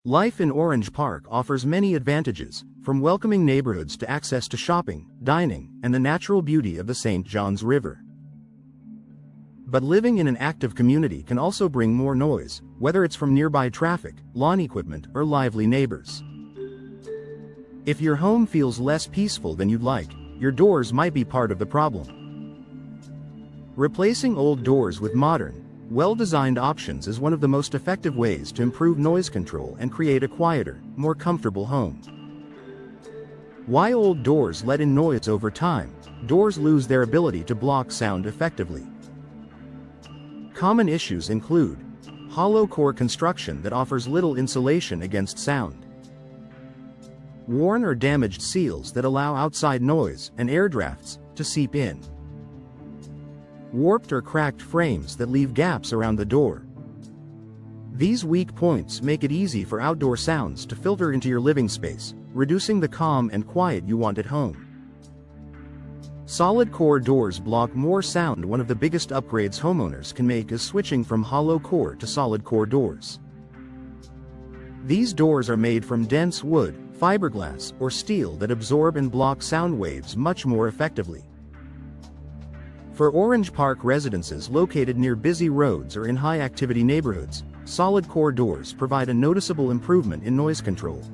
Life in Orange Park offers many advantages, from welcoming neighborhoods to access to shopping, dining, and the natural beauty of the St. Johns River. But living in an active community can also bring more noise, whether it's from nearby traffic, lawn equipment, or lively neighbors. If your home feels less peaceful than you'd like, your doors might be part of the problem. Replacing old doors with modern, well-designed options is one of the most effective ways to improve noise control and create a quieter, more comfortable home. Why old doors let in noise over time? Doors lose their ability to block sound effectively. Common issues include hollow core construction that offers little insulation against sound, worn or damaged seals that allow outside noise and air drafts to seep in, warped or cracked frames that leave gaps around the door. These weak points make it easy for outdoor sounds to filter into your living space, reducing the calm and quiet you want at home. Solid core doors block more sound. One of the biggest upgrades homeowners can make is switching from hollow core to solid core doors. These doors are made from dense wood, fiberglass, or steel that absorb and block sound waves much more effectively. For Orange Park residences located near busy roads or in high-activity neighborhoods, solid core doors provide a noticeable improvement in noise control.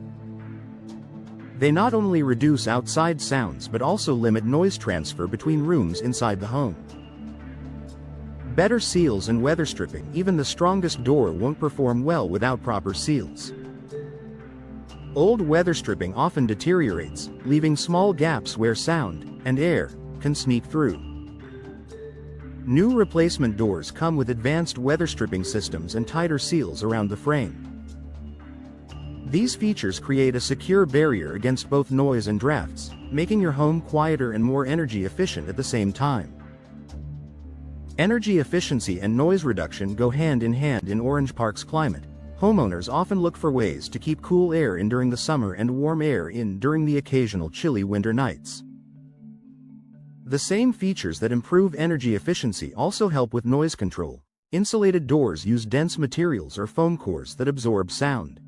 They not only reduce outside sounds but also limit noise transfer between rooms inside the home. Better seals and weather stripping. Even the strongest door won't perform well without proper seals. Old weather stripping often deteriorates, leaving small gaps where sound and air can sneak through. New replacement doors come with advanced weather stripping systems and tighter seals around the frame. These features create a secure barrier against both noise and drafts, making your home quieter and more energy efficient at the same time. Energy efficiency and noise reduction go hand in hand in Orange Park's climate. Homeowners often look for ways to keep cool air in during the summer and warm air in during the occasional chilly winter nights. The same features that improve energy efficiency also help with noise control. Insulated doors use dense materials or foam cores that absorb sound.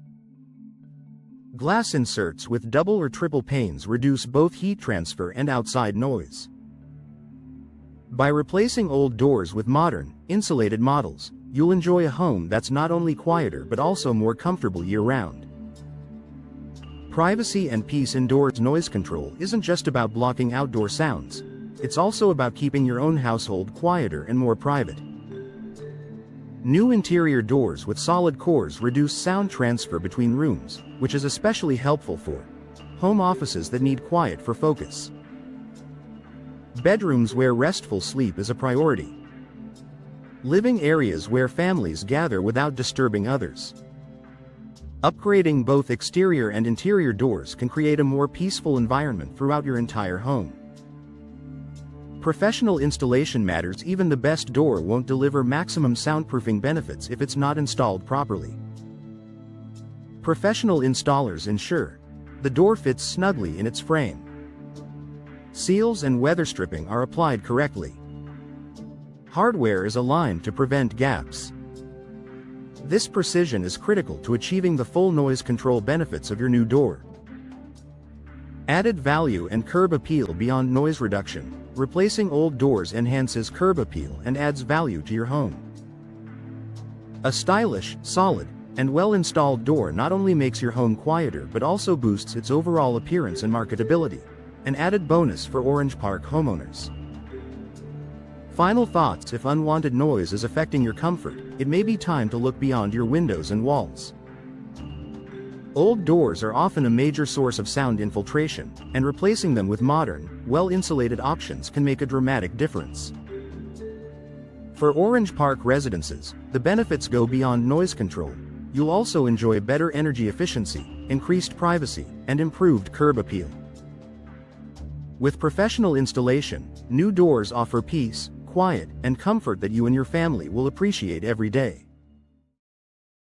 Glass inserts with double or triple panes reduce both heat transfer and outside noise. By replacing old doors with modern, insulated models, you'll enjoy a home that's not only quieter but also more comfortable year-round. Privacy and peace indoors. Noise control isn't just about blocking outdoor sounds. It's also about keeping your own household quieter and more private. New interior doors with solid cores reduce sound transfer between rooms, which is especially helpful for home offices that need quiet for focus. Bedrooms where restful sleep is a priority. Living areas where families gather without disturbing others. Upgrading both exterior and interior doors can create a more peaceful environment throughout your entire home. Professional installation matters. Even the best door won't deliver maximum soundproofing benefits if it's not installed properly. Professional installers ensure the door fits snugly in its frame. Seals and weather stripping are applied correctly. Hardware is aligned to prevent gaps. This precision is critical to achieving the full noise control benefits of your new door. Added value and curb appeal. Beyond noise reduction, replacing old doors enhances curb appeal and adds value to your home. A stylish, solid, and well-installed door not only makes your home quieter but also boosts its overall appearance and marketability, an added bonus for Orange Park homeowners. Final thoughts. If unwanted noise is affecting your comfort, it may be time to look beyond your windows and walls. Old doors are often a major source of sound infiltration, and replacing them with modern, well-insulated options can make a dramatic difference. For Orange Park residences, the benefits go beyond noise control. You'll also enjoy better energy efficiency, increased privacy, and improved curb appeal. With professional installation, new doors offer peace, quiet, and comfort that you and your family will appreciate every day.